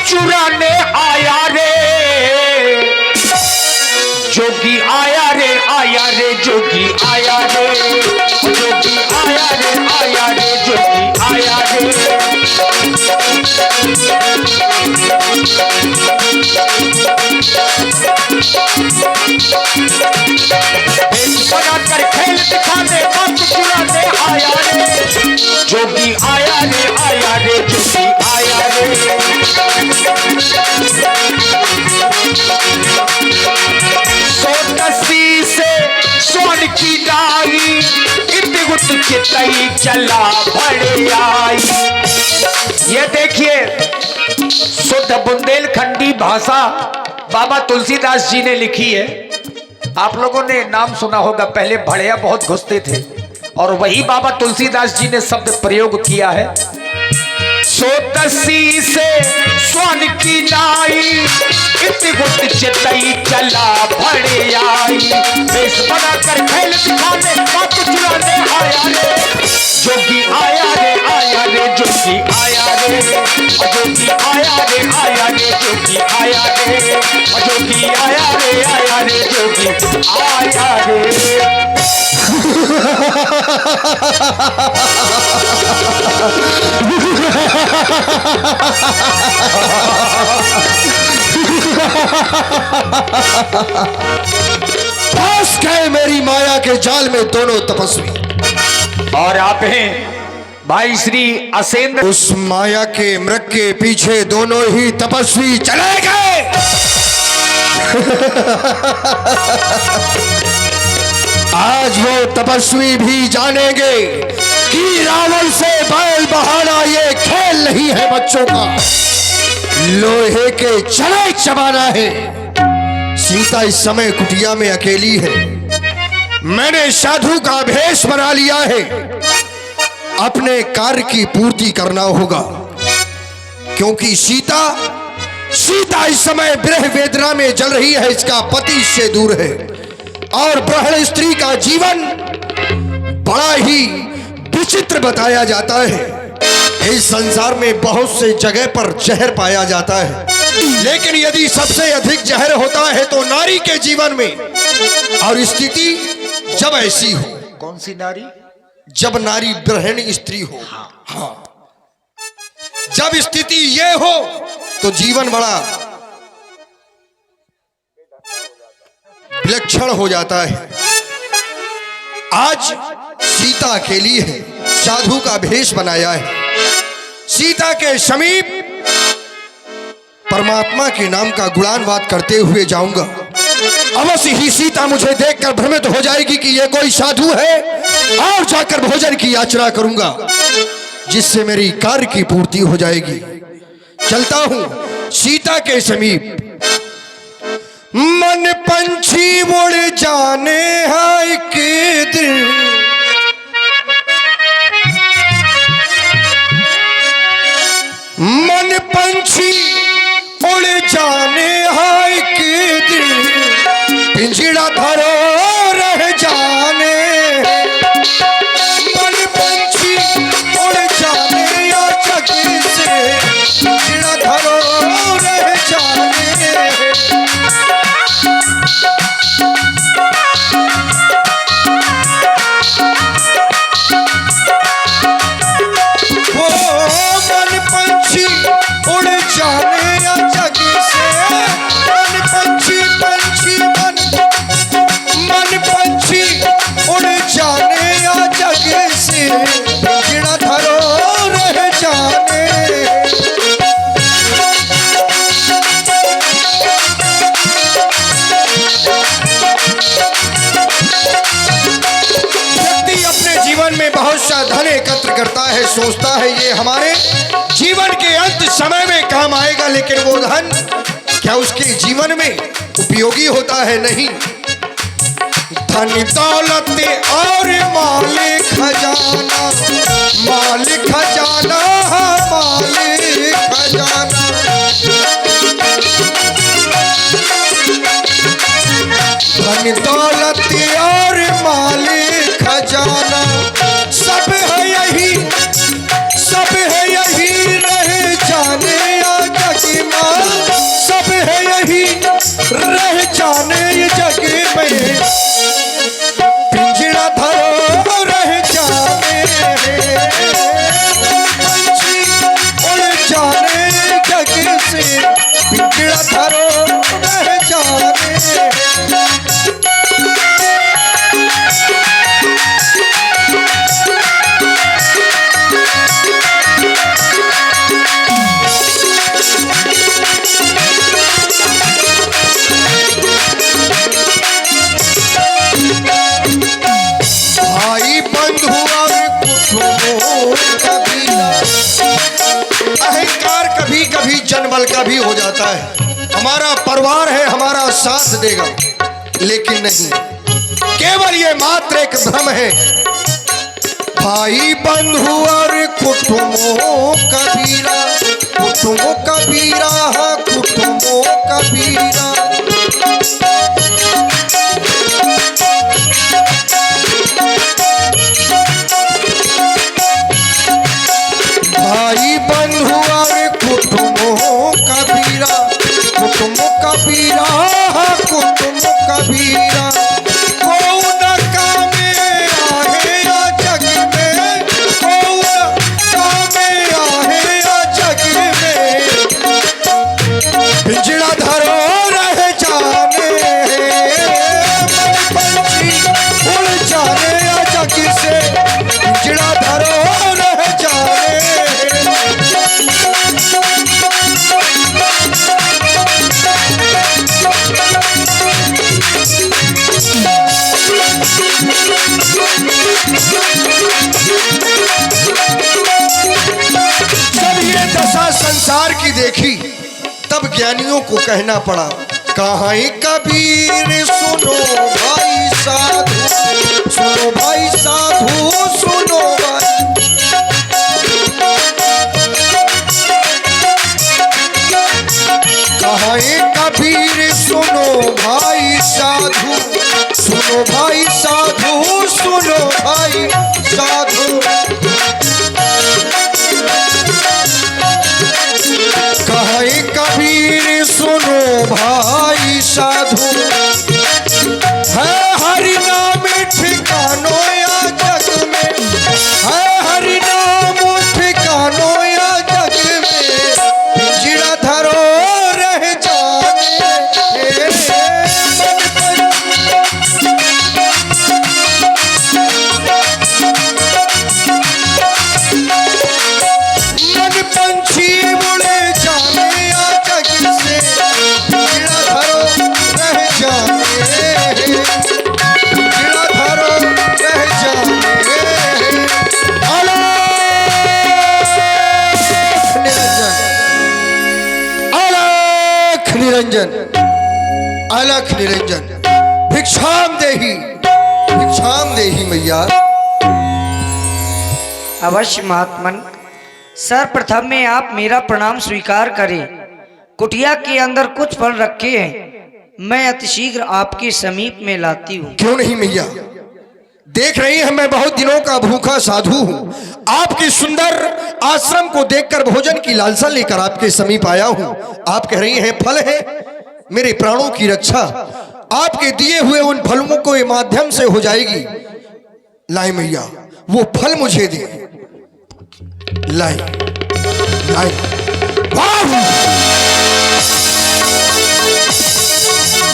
चुराने आया रे, जोगी आया रे जोगी आया रे, जोगी आया रे जोगी आया रे। बनाकर खेल दिखाने बात चुराने आया रे, जोगी आया रे जोगी आया रे। सोनसी से सोन की डाली इतगुत चितई चला भड़े आई। ये देखिए शुद्ध बुंदेलखंडी भाषा बाबा तुलसीदास जी ने लिखी है। आप लोगों ने नाम सुना होगा, पहले भड़िया बहुत घुसते थे और वही बाबा तुलसीदास जी ने शब्द प्रयोग किया है। सोतसी से स्वान की लाई इतगुत चितई चला भड़े आई। बेस बनाकर खेल दिखाने बात चुराने आया रे, जोगी आया रे जोगी आया रे, जोगी आया रे जोगी आया रे, जोगी आया रे जोगी आया रे। फंस गए मेरी माया के जाल में दोनों तपस्वी। और आप हैं भाई श्री असेंद्र। उस माया के मृग के पीछे दोनों ही तपस्वी चले गए। आज वो तपस्वी भी जानेंगे कि रावण से बैल बहाना ये खेल नहीं है बच्चों का, लोहे के चने चबाना है। सीता इस समय कुटिया में अकेली है। मैंने साधु का भेष बना लिया है। अपने कार्य की पूर्ति करना होगा, क्योंकि सीता इस समय विरह वेदना में जल रही है। इसका पति इससे दूर है और ब्रह्मण स्त्री का जीवन बड़ा ही विचित्र बताया जाता है। इस संसार में बहुत से जगह पर जहर पाया जाता है, लेकिन यदि सबसे अधिक जहर होता है तो नारी के जीवन में। और स्थिति जब ऐसी हो, कौन सी नारी? जब नारी ब्रह्मणी स्त्री हो। हाँ, जब स्थिति ये हो तो जीवन बड़ा विलक्षण हो जाता है। आज सीता अकेली है, साधु का भेष बनाया है। सीता के समीप परमात्मा के नाम का गुणानुवाद करते हुए जाऊंगा। अवश्य ही सीता मुझे देखकर भ्रमित हो जाएगी कि यह कोई साधु है, और जाकर भोजन की याचना करूंगा, जिससे मेरी कार्य की पूर्ति हो जाएगी। चलता हूं सीता के समीप। मन पंछी उड़ जाने हाय के दिन, मन पंछी उड़ जाने हाय के दिन, पिंजड़ा धरो रह जाने। मन पंछी उड़ जाने या जगी से, पिंजड़ा धरो रह जाने। धन एकत्र करता है, सोचता है ये हमारे जीवन के अंत समय में काम आएगा, लेकिन वो धन क्या उसके जीवन में उपयोगी होता है? नहीं। धन दौलत और माल खजाना, माल खजाना, माल खजाना। धन दौलत और माल खजाना, सब है यही, सब है यही, रह जाने या जगमा धरो रह जाने। भाई बंधु और कुटुंबों का बीरा। अहंकार कभी कभी जनबल का भी हो जाता है। हमारा परिवार है, हमारा साथ देगा, लेकिन नहीं, केवल ये मात्र एक भ्रम है। भाई बंधु और कुटुंबों का बीरा, कुटुंबों का बीरा, कुटुंबों का बीरा। भाई बंधु और कुटुंबों का बीरा, कुटुंबों का बीरा, कुटुंबों का बीरा। कौन कामे आहे या जग में, कौन कामे आहे या जग में। पिंजड़ा धरो रह जाने, मन पंछी उड़ जाने या जग से। पिंजड़ा धरो रह जाने। जब ये दशा संसार की देखी, तब ज्ञानियों को कहना पड़ा, कहाँ कबीर सुनो भाई साधु, सुनो भाई साधु, सुनो भाई। कहाँ कबीर सुनो भाई साधु, सुनो भाई साधु, सुनो भाई साधु। कहे कबीर सुनो भाई साधु, है हरि नाम ठिकानो या जग में, है हरि नाम ठिकानो या जग में। पिंजड़ा धरो रह जाने। मन पंछी उड़े जाने या जग से। पिंजड़ा धरो रह जाने, पिंजड़ा धरो रह जाने। अलख निरंजन, अलख निरंजन, भिक्षाम देही, भिक्षाम देही मैया। अवश्य महात्मन, सर्वप्रथम में आप मेरा प्रणाम स्वीकार करें। कुटिया के अंदर कुछ फल रखे हैं, मैं अतिशीघ्र आपके समीप में लाती हूँ। क्यों नहीं मैया, देख रही हैं मैं बहुत दिनों का भूखा साधु हूँ। आपके सुंदर आश्रम को देखकर भोजन की लालसा लेकर आपके समीप आया हूँ। आप कह रही हैं फल है, मेरे प्राणों की रक्षा आपके दिए हुए उन फलों के माध्यम से हो जाएगी। लाए मैया, वो फल मुझे दे। लाए लाए।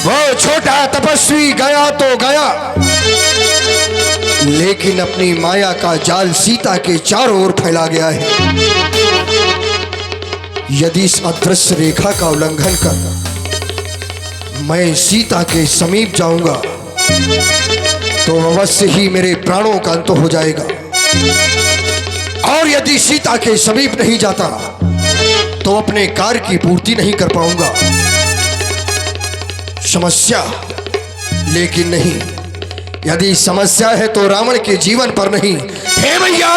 वो छोटा तपस्वी गया तो गया, लेकिन अपनी माया का जाल सीता के चारों ओर फैला गया है। यदि इस अदृश्य रेखा का उल्लंघन कर मैं सीता के समीप जाऊंगा तो अवश्य ही मेरे प्राणों का अंत हो जाएगा। और यदि सीता के समीप नहीं जाता तो अपने कार्य की पूर्ति नहीं कर पाऊंगा। समस्या, लेकिन नहीं, यदि समस्या है तो रावण के जीवन पर नहीं। हे भैया,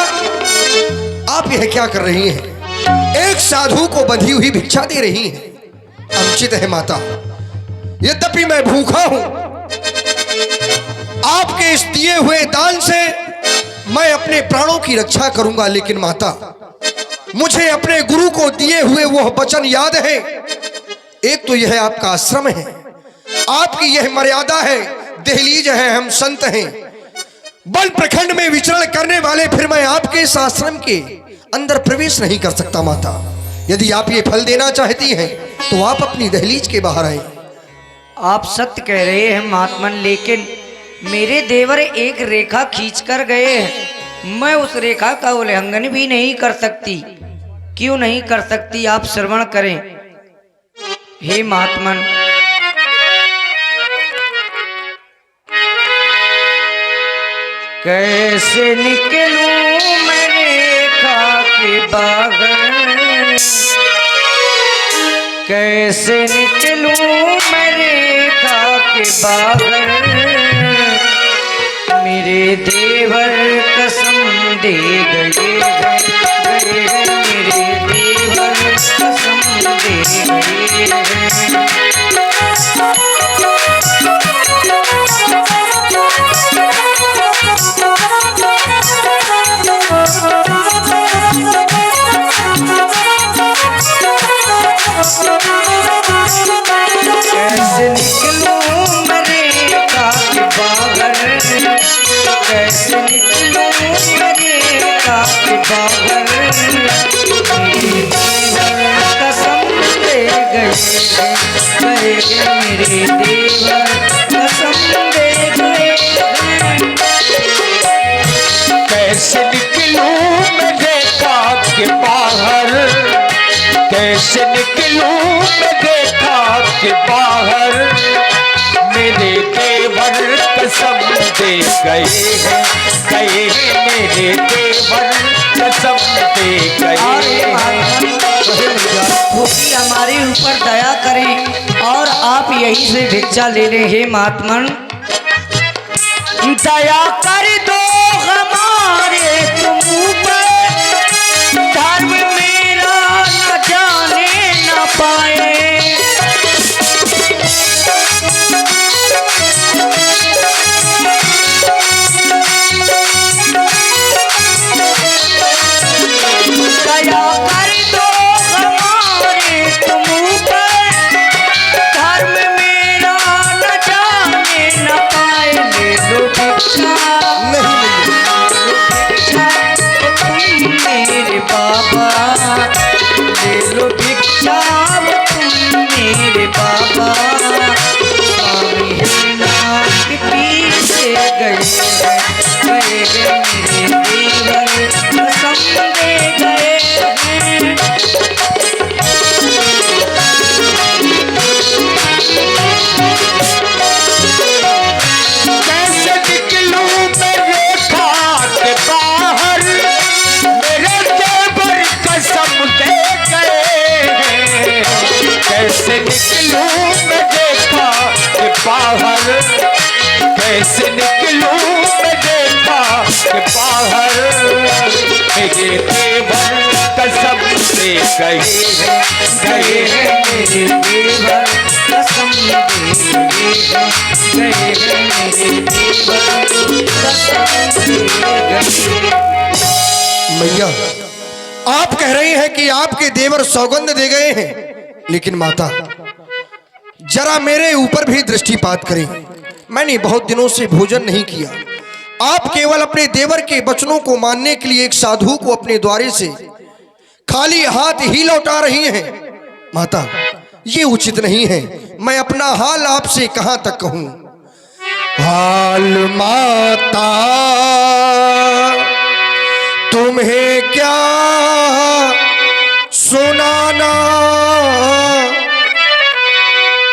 आप यह क्या कर रही हैं? एक साधु को बंधी हुई भिक्षा दे रही हैं। अनुचित है माता, यद्यपि मैं भूखा हूं, आपके इस दिए हुए दान से मैं अपने प्राणों की रक्षा करूंगा। लेकिन माता, मुझे अपने गुरु को दिए हुए वह वचन याद है। एक तो यह आपका आश्रम है, आपकी यह मर्यादा है, दहलीज है, हम संत हैं, वन प्रखंड में विचरण करने वाले, फिर मैं आपके इस आश्रम के अंदर प्रवेश नहीं कर सकता। माता, यदि आप ये फल देना चाहती हैं तो आप अपनी दहलीज के बाहर आए। आप सत्य कह रहे हैं महात्मन, लेकिन मेरे देवर एक रेखा खींच कर गए हैं। मैं उस रेखा का उल्लंघन भी नहीं कर सकती। क्यों नहीं कर सकती, आप श्रवण करें। हे महात्मन, कैसे निकलूं मैं रेखा के बाहर, कैसे निकलूं मैं रेखा के बाहर, मेरे देवर कसम दे गए हैं, मेरे देवर कसम दे गए हैं। कैसे निकलूं मैं रेखा के बाहर, कैसे निकलूं मैं रेखा के बाहर, मेरे देवर कसम दे गए हैं, मेरे देवर कसम दे गए हैं। कैसे निकलूं मैं रेखा के बाहर, कैसे निकलूं मैं रेखा के बाहर, मेरे देवर कसम दे गए हैं, मेरे देवर कसम दे गए हैं। भूखी हमारे ऊपर दया करें और आप यहीं से भिक्षा ले लें। हे महात्मन, दया कर दो हमारे तुम ऊपर, धर्म मेरा न जाने न पाए। दया कर दो हमारे तुम ऊपर, धर्म मेरा न जाने न पाए। ले लो भिक्षा, तुम मेरे बाबा, ले लो भिक्षा तुम मेरे बाबा। स्वामी है नाथ पीछे गए हैं, मेरे देवर कसम दे गए हैं। कैसे निकलूं मैं रेखा के बाहर, मेरे देवर कसम दे गए हैं। कैसे निकलूं मैं रेखा के बाहर, कैसे निकलूं मैं रेखा के बाहर, मेरे देवर कसम दे गए हैं, मेरे देवर कसम दे गए हैं, मेरे देवर कसम दे गए। मैया, आप कह रहे हैं कि आपके देवर सौगंध दे गए हैं, लेकिन माता जरा मेरे ऊपर भी दृष्टिपात करें। मैंने बहुत दिनों से भोजन नहीं किया। आप केवल अपने देवर के वचनों को मानने के लिए एक साधु को अपने द्वारे से खाली हाथ ही लौटा रही हैं। माता, ये उचित नहीं है। मैं अपना हाल आपसे कहां तक कहूं। हाल माता तुम्हें क्या सुनाना,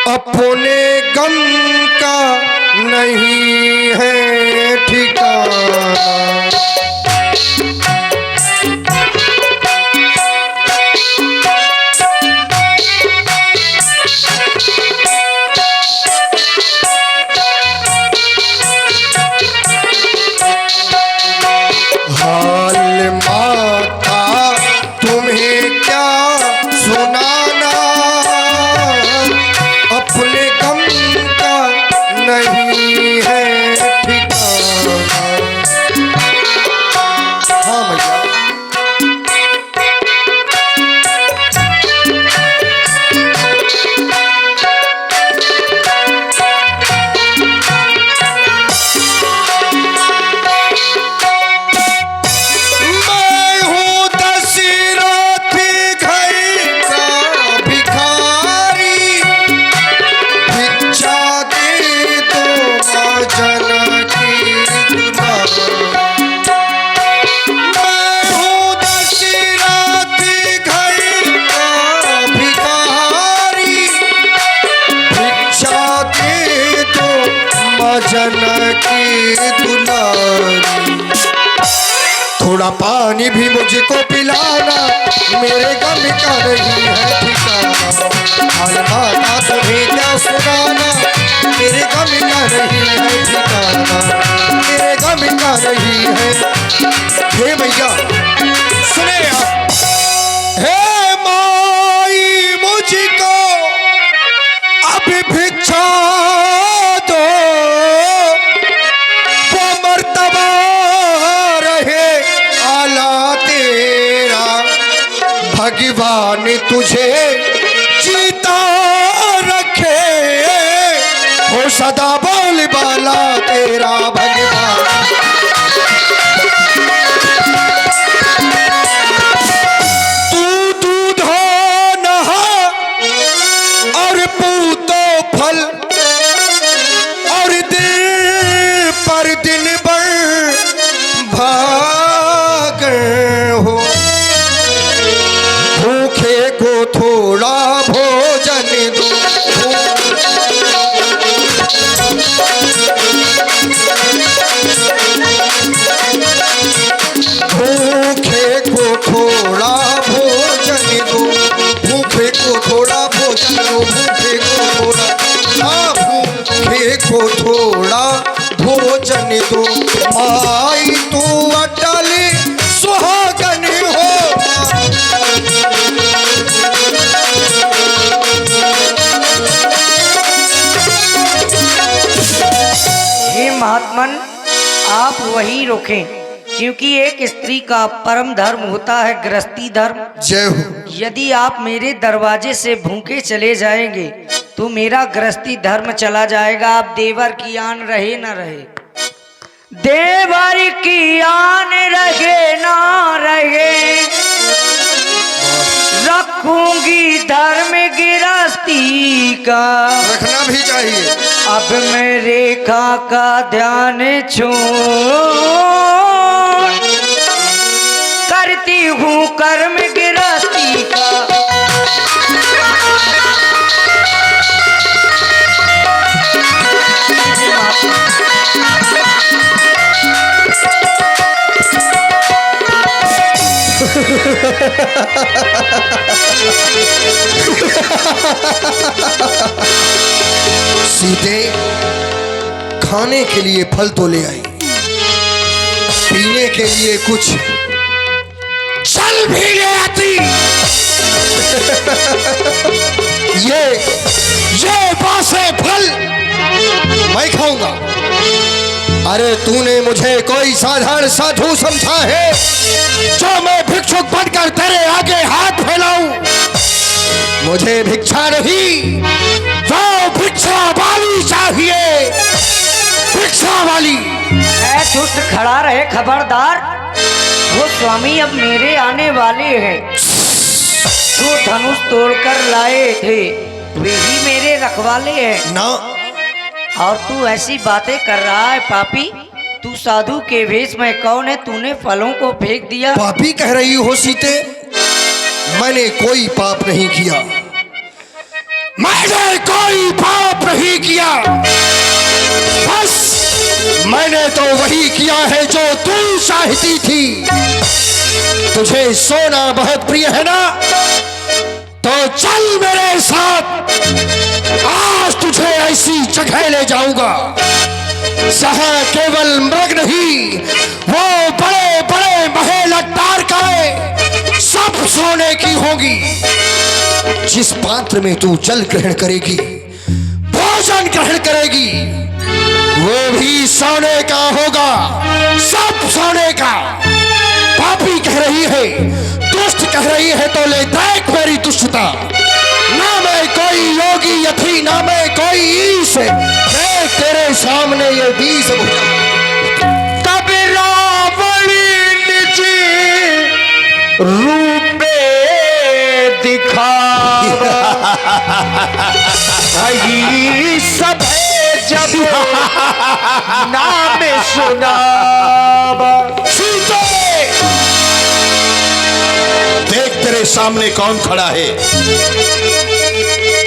अपने गम का नहीं है ठिकाना। हाल माता तुम्हें क्या सुना दुलारी। थोड़ा पानी भी मुझको पिलाना, मेरे गम का नहीं है ठिकाना। हाल माता तुम्हें क्या सुनाना, मेरे गम का नहीं है ठिकाना, मेरे गम का नहीं है। हे मैया सुने आप, हे माई मुझको अब भिक्षा दो, वो मर्तबा रहे आला तेरा। भगवान तुझे जीता रखे, हो सदा बोल बाला तेरा भगवान। तू दूधो नहा और पूतो फल, और दिन पर दिन बढ़ भाग हो। भूखे को थोड़ा भोजन दो, भूखे को थोड़ा भोजन दो, भूखे को थोड़ा भोजन दो, भूखे को थोड़ा, भूखे को थोड़ा भोजन दो। माई तू अटल सुहागन हो। हे महात्मन, आप वहीं रुकें, क्योंकि एक स्त्री का परम धर्म होता है गृहस्थी धर्म। जय हो। यदि आप मेरे दरवाजे से भूखे चले जाएंगे तो मेरा गृहस्थी धर्म चला जाएगा। आप देवर की आन रहे न रहे, देवर की आन रहे ना रहे, रखूंगी धर्म गृहस्थी का। रखना भी चाहिए। अब मैं रेखा का ध्यान छोड़ करती हूँ कर्म गृहस्थी का। सीते खाने के लिए फल तो ले आई, पीने के लिए कुछ जल भी ले आती। ये बासे फल मैं खाऊंगा। अरे तूने मुझे कोई साधारण साधु समझा है जो मैं भिक्षुक बनकर तेरे आगे हाथ फैलाऊं? मुझे भिक्षा नहीं, वो भिक्षा वाली चाहिए, भिक्षा वाली। ऐ दुष्ट खड़ा रहे, खबरदार। वो स्वामी अब मेरे आने वाले हैं। जो धनुष तोड़कर लाए थे वे ही मेरे रखवाले हैं ना। और तू ऐसी बातें कर रहा है पापी। तू साधु के वेश में कौन है? तूने फलों को फेंक दिया। पापी कह रही हो सीते? मैंने कोई पाप नहीं किया, मैंने कोई पाप नहीं किया। बस मैंने तो वही किया है जो तू चाहती थी। तुझे सोना बहुत प्रिय है ना, तो चल मेरे साथ। आज तुझे ऐसी जगह ले जाऊंगा जहां केवल मृग नहीं, वो बड़े बड़े महल अट्टारकाएं सब सोने की होगी। जिस पात्र में तू जल ग्रहण करेगी, भोजन ग्रहण करेगी, वो भी सोने का होगा, सब सोने का। पापी कह रही है, दुष्ट कह रही है, तो ले देख मेरी दुष्टता। ना मैं कोई योगी यथी, ना मैं कोई ईश, मैं तेरे सामने ये बीस तब रावण निज रूपे दिखावा। यही सब जब नाम सुनावा। देख तेरे सामने कौन खड़ा है।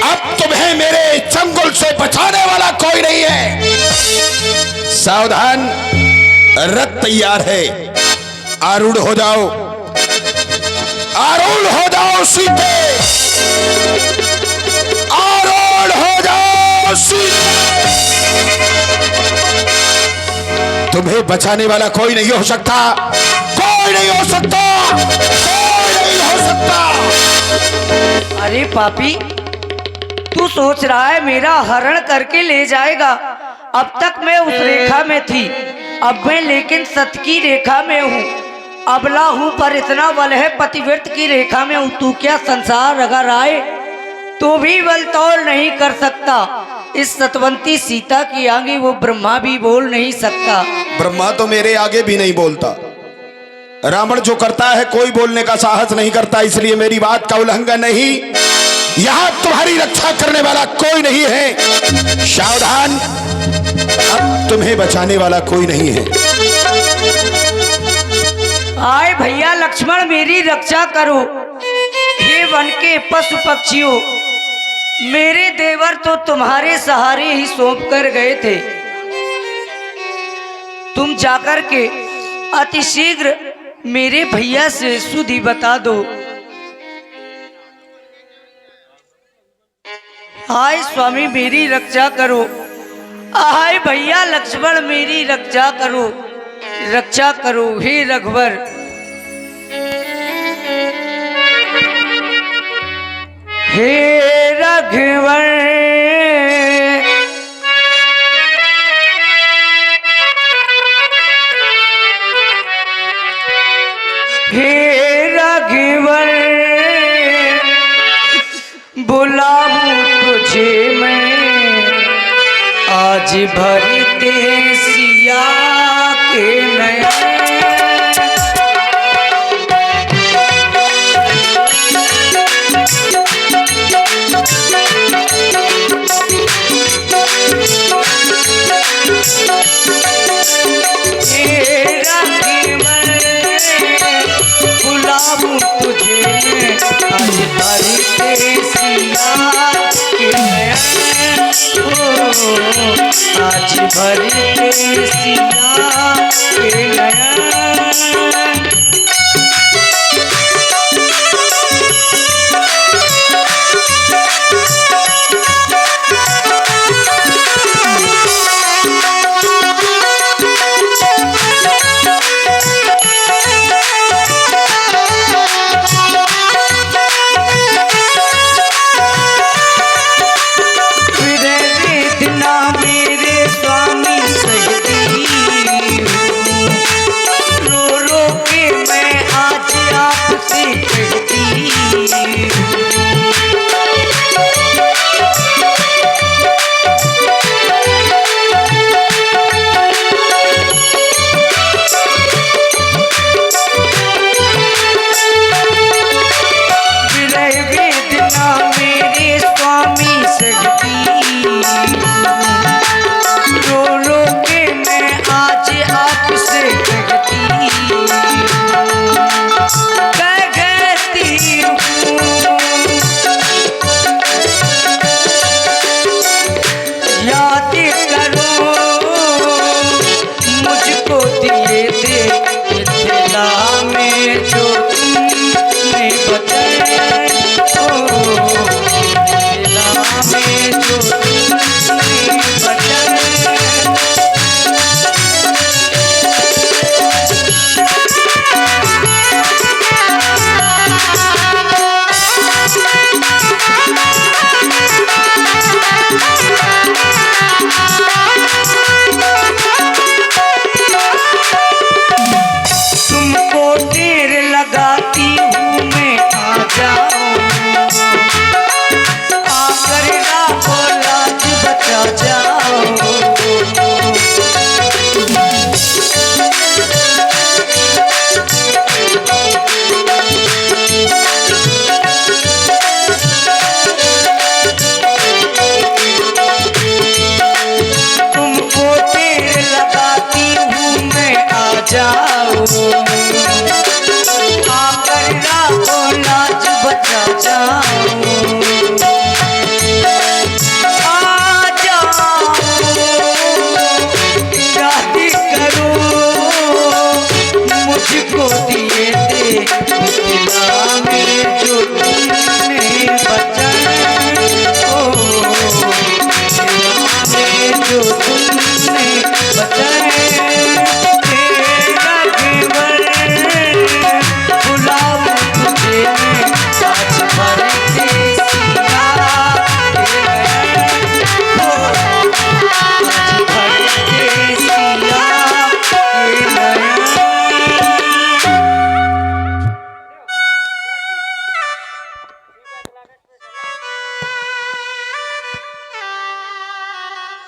अब तुम्हें मेरे चंगुल से बचाने वाला कोई नहीं है। सावधान, रथ तैयार है। आरूढ़ हो जाओ, आरूढ़ हो जाओ सीते, आरूढ़ हो जाओ सीते। तुम्हें बचाने वाला कोई नहीं हो सकता, कोई नहीं हो सकता, कोई नहीं हो सकता। अरे पापी, तू सोच रहा है मेरा हरण करके ले जाएगा। अब तक मैं उस रेखा में थी, अब मैं लेकिन सत्य की रेखा में हूँ। अबला हूँ पर इतना बल है, पतिव्रत की रेखा में हूँ। तू क्या संसार अगर आए तो भी बल तोड़ नहीं कर सकता। इस सतवंती सीता की आगे वो ब्रह्मा भी बोल नहीं सकता। ब्रह्मा तो मेरे आगे भी नहीं बोलता। रावण जो करता है कोई बोलने का साहस नहीं करता, इसलिए मेरी बात का उल्लंघन नहीं। यहां तुम्हारी रक्षा करने वाला कोई नहीं है। सावधान, अब तुम्हें बचाने वाला कोई नहीं है। आए भैया लक्ष्मण, मेरी रक्षा करो। हे वन के पशु पक्षियों, मेरे देवर तो तुम्हारे सहारे ही सौंप कर गए थे। तुम जाकर के अतिशीघ्र मेरे भैया से सुधि बता दो। हाय स्वामी, मेरी रक्षा करो। हाय भैया लक्ष्मण, मेरी रक्षा करो, रक्षा करो हे रघुवर। हे रघुवर, हे रघुवर, बुलाऊं तुझे मैं आज भरते सिया के नयन। बुलाऊं तुझे आज भरते सिया के नयन, आज भरते सिया के नयन।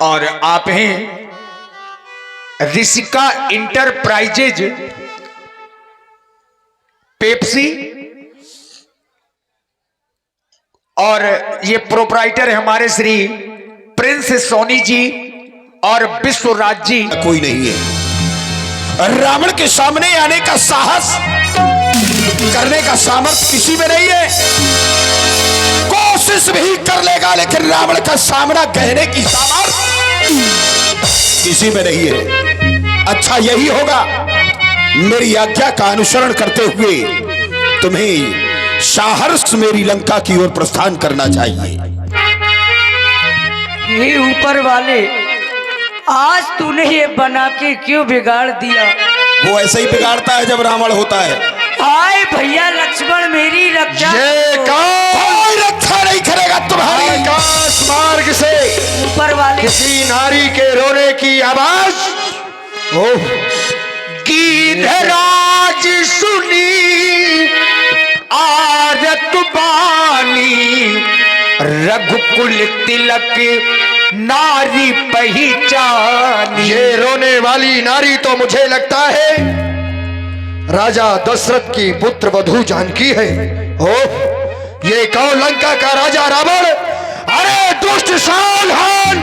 और आप हैं ऋषिका इंटरप्राइजेज पेप्सी, और ये प्रोप्राइटर है हमारे श्री प्रिंस सोनी जी और विश्वराज जी। कोई नहीं है। रावण के सामने आने का साहस करने का सामर्थ्य किसी में नहीं है। कोशिश भी कर लेगा लेकिन रावण का सामना कहने की सामर्थ्य किसी में नहीं है। अच्छा यही होगा, मेरी आज्ञा का अनुसरण करते हुए तुम्हें साहर्ष मेरी लंका की ओर प्रस्थान करना चाहिए। हे ऊपर वाले, आज तूने ये बना के क्यों बिगाड़ दिया? वो ऐसे ही बिगाड़ता है जब रावण होता है। आए भैया लक्ष्मण, मेरी रक्षा। ये कोई रक्षा नहीं करेगा तुम्हारी। आकाश मार्ग से ऊपर वाले, किसी नारी के रोने की आवाज गिरिराज सुनी आरत बानी, रघुकुल तिलक नारी पहचानी। ये रोने वाली नारी तो मुझे लगता है राजा दशरथ की पुत्र वधू जानकी है। ओ, ये कौन लंका का राजा रावण? अरे दुष्ट सावधान,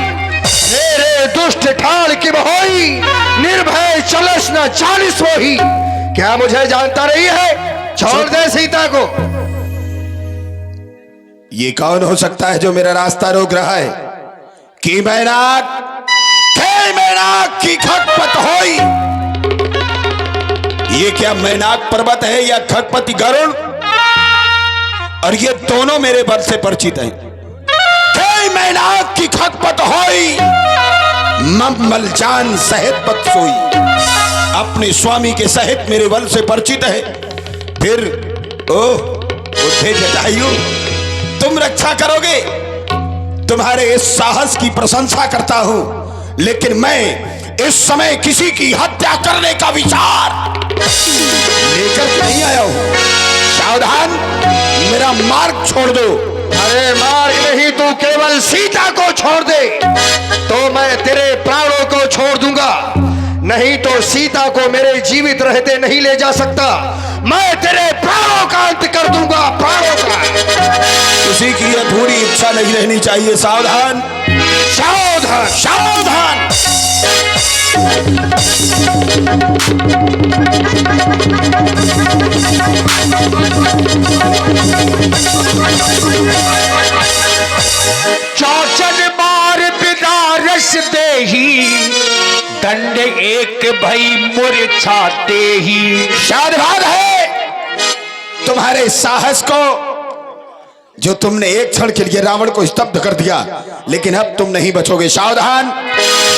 मेरे दुष्ट ठाल की बहोई, निर्भय चलस न चालीस वही। क्या मुझे जानता नहीं है? छोड़ दे सीता को। ये कौन हो सकता है जो मेरा रास्ता रोक रहा है? कि मैनाक की खटपट होई। ये क्या मैनाक पर्वत है या खटपति गरुड़? और ये दोनों मेरे बल से परिचित हैं। मैनाक की खटपट होई, मल जान सहित पत सोई। अपने स्वामी के सहित मेरे बल से परिचित है। फिर ओह बुद्धे जटायु, तुम रक्षा करोगे? तुम्हारे इस साहस की प्रशंसा करता हूं, लेकिन मैं इस समय किसी की हत्या करने का विचार लेकर नहीं आया हूं। सावधान, मेरा मार्ग छोड़ दो। अरे मार्ग नहीं, तू केवल सीता को छोड़ दे तो मैं तेरे प्राणों को छोड़ दूंगा। नहीं तो सीता को मेरे जीवित रहते नहीं ले जा सकता। मैं तेरे प्राणों का अंत कर दूंगा, प्राणों का। किसी की अधूरी इच्छा नहीं रहनी चाहिए। सावधान सावधान सावधान। चौचन बार बिनारस देही, दंड एक भई मूर्छाते ही। सावधान है तुम्हारे साहस को, जो तुमने एक क्षण के लिए रावण को स्तब्ध कर दिया, लेकिन अब तुम नहीं बचोगे। सावधान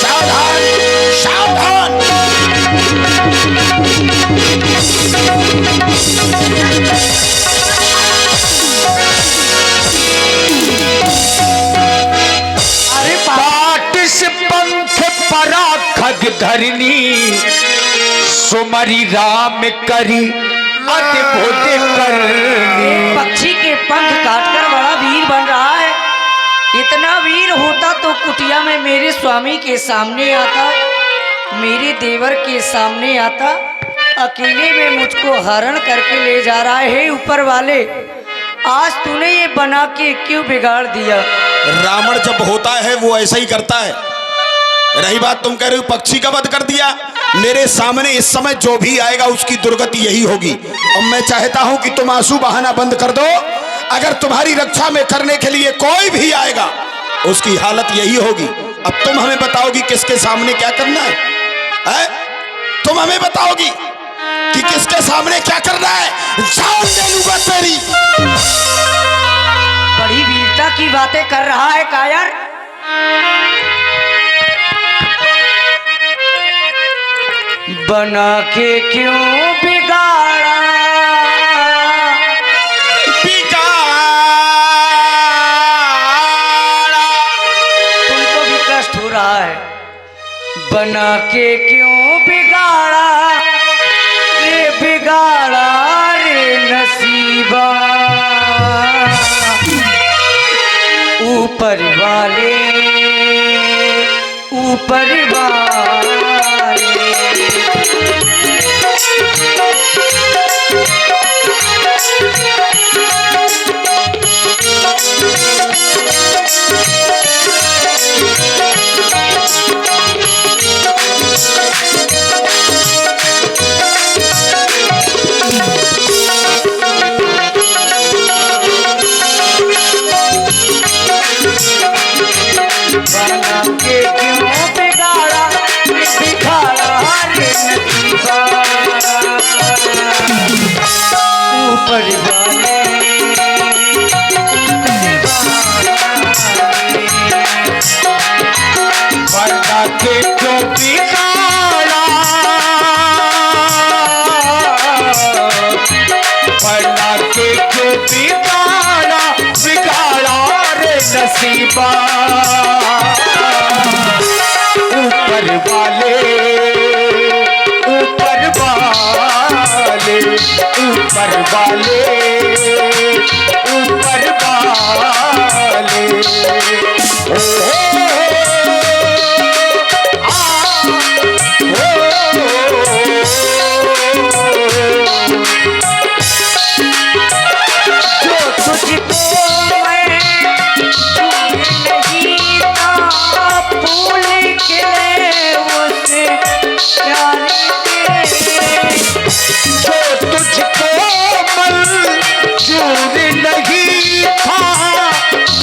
सावधान सावधान। अरे पाट से पंख परा खग धरनी, सुमरी राम करी अद्भुत करनी। पक्षी के पंख काटकर बड़ा वीर बन रहा है। इतना वीर होता तो कुटिया में मेरे स्वामी के सामने आता, मेरे देवर के सामने आता। अकेले में मुझको हरण करके ले जा रहा है। ऊपर वाले, आज तूने ये बना के क्यों बिगाड़ दिया? रावण जब होता है वो ऐसा ही करता है। रही बात तुम कह रहे हो पक्षी का वध कर दिया, मेरे सामने इस समय जो भी आएगा उसकी दुर्गति यही होगी। और मैं चाहता हूं कि तुम आंसू बहाना बंद कर दो। अगर तुम्हारी रक्षा में करने के लिए कोई भी आएगा उसकी हालत यही होगी। अब तुम हमें बताओगी किसके सामने क्या करना है? तुम हमें बताओगी कि किसके सामने क्या करना है? जान ले लूंगा तेरी। बड़ी वीरता की बातें कर रहा है कायर। बना के क्यों बिगाड़ा, तुमको भी कष्ट हो रहा है। बना के क्यों बिगाड़ा रे, बिगाड़ा रे नसीबा। ऊपर वाले ऊपर वाले। बना के क्यों बिगाड़ा बिगाड़ा रे नसीबा। ऊपर वाले बना के क्यों बिगाड़ा, बना के क्यों बिगाड़ा बिगाड़ा रे नसीबा। ऊपर वाले ऊपर वाले ऊपर वाले ऊपर वाले ओ जो तुझको मैं नहीं था फूल खिले उसे प्यार के। जो तुझको मंजूर नहीं था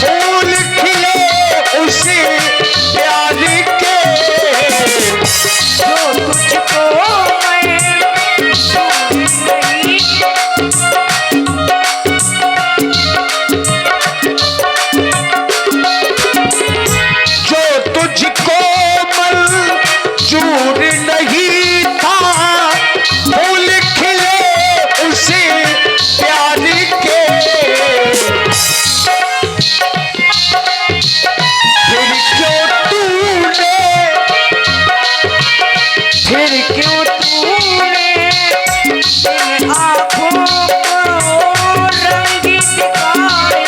फूल खिले उसे प्यार के। जो तुझको मैं नहीं जो तुझको मंजूर नहीं था फूल खिले उसे प्यार के। फिर क्यों तूने फिर क्यों तूने इन आँखों को रंग दिखाए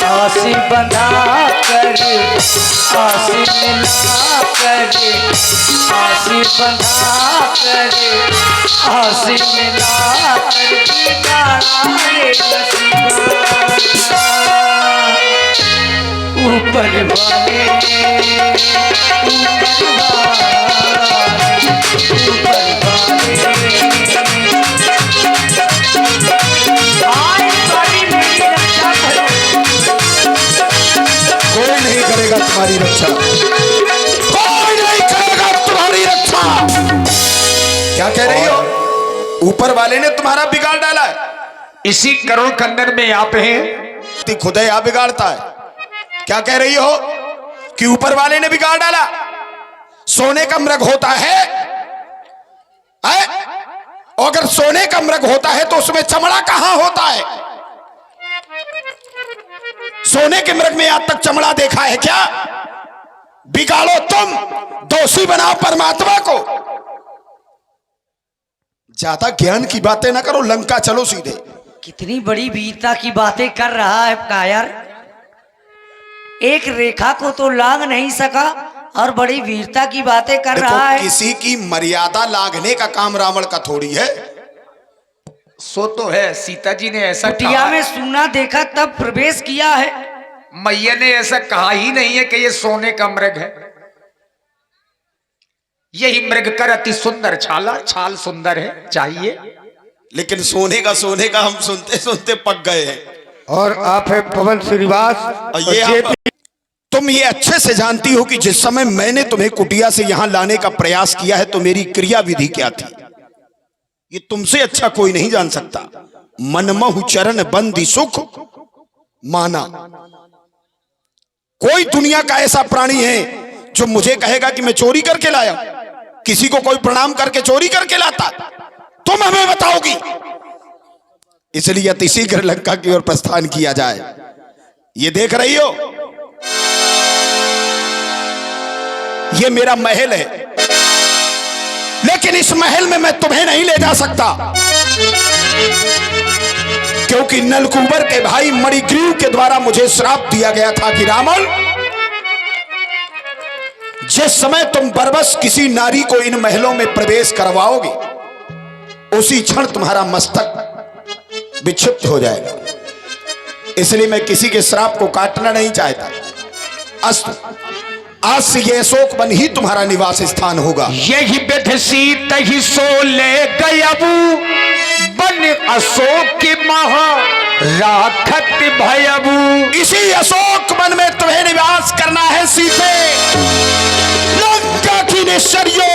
आसी बंधा कर आसी मिला कर आसी बंधा कर आसी मिला कर बिगाड़ा रे नसीबा। ऊपर वाले ऊपर वाले आए बड़ी मेरी रक्षा करो। कोई नहीं करेगा तुम्हारी रक्षा, कोई नहीं करेगा तुम्हारी रक्षा। क्या कह रही हो? ऊपर वाले ने तुम्हारा बिगाड़ डाला है। इसी करोड़ खंडर में आप हैं। खुदा यहाँ बिगाड़ता है। क्या कह रही हो कि ऊपर वाले ने बिगाड़ डाला? सोने का मृग होता है? और अगर सोने का मृग होता है तो उसमें चमड़ा कहां होता है? सोने के मृग में आज तक चमड़ा देखा है क्या? बिगाड़ो तुम, दोषी बनाओ परमात्मा को। ज्यादा ज्ञान की बातें ना करो, लंका चलो सीधे। कितनी बड़ी वीरता की बातें कर रहा है कायर। एक रेखा को तो लांग नहीं सका और बड़ी वीरता की बातें कर रहा है। किसी की मर्यादा लांघने का काम रावण का थोड़ी है। सो तो है, सीता जी ने ऐसा कुटिया कहा में सोना देखा तब प्रवेश किया है। मैया ने ऐसा कहा ही नहीं है कि ये सोने का मृग है। यही मृग कर अति सुंदर छाला, छाल सुंदर है चाहिए। लेकिन सोने का हम सुनते सुनते पक गए हैं। और आप है पवन श्रीवास। और ये तुम ये अच्छे से जानती हो कि जिस समय मैंने तुम्हें कुटिया से यहां लाने का प्रयास किया है तो मेरी क्रिया विधि क्या थी, ये तुमसे अच्छा कोई नहीं जान सकता। मनमहु चरण बंदी सुख माना। कोई दुनिया का ऐसा प्राणी है जो मुझे कहेगा कि मैं चोरी करके लाया? किसी को कोई प्रणाम करके चोरी करके लाता? तुम हमें बताओगी। इसलिए अतिशीघ्र लंका की ओर प्रस्थान किया जाए। ये देख रही हो, ये मेरा महल है, लेकिन इस महल में मैं तुम्हें नहीं ले जा सकता। क्योंकि नलकूबर के भाई मणिग्रीव के द्वारा मुझे श्राप दिया गया था कि रावण, जिस समय तुम बरबस किसी नारी को इन महलों में प्रवेश करवाओगे उसी क्षण तुम्हारा मस्तक विक्षिप्त हो जाएगा। इसलिए मैं किसी के श्राप को काटना नहीं चाहता। अस्तु, आज से ये अशोक वन ही तुम्हारा निवास स्थान होगा। यही विधि तही सो ले गयबू बन अशोक की महा राखत भयबू। इसी अशोक वन में तुम्हें निवास करना है सीते, लंका की निश्चर्यो।